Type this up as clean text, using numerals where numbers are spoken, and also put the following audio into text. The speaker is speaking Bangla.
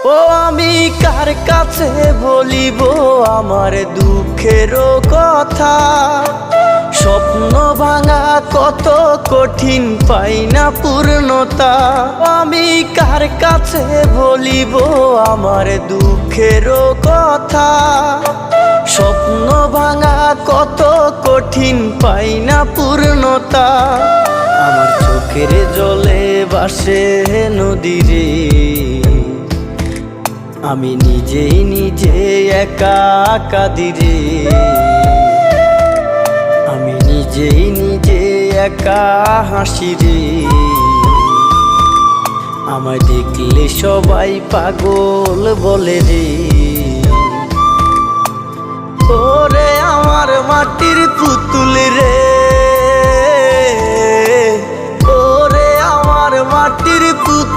ও আমি কার কাছে বলিব আমার দুঃখের কথা? স্বপ্ন ভাঙা কত কঠিন, পাই না পূর্ণতা। আমি কার কাছে বলিব আমার দুঃখের কথা? স্বপ্ন ভাঙা কত কঠিন, পাই না পূর্ণতা। আমার চোখের জলে ভাসে নদীরে, আমি নিজেই নিজে একা কাঁদিরে। আমি নিজেই নিজে একা হাসিরে। আমায় দেখলে সবাই পাগল বলে রে। ওরে আমার মাটির পুতুল রে, ওরে আমার মাটির পুতুল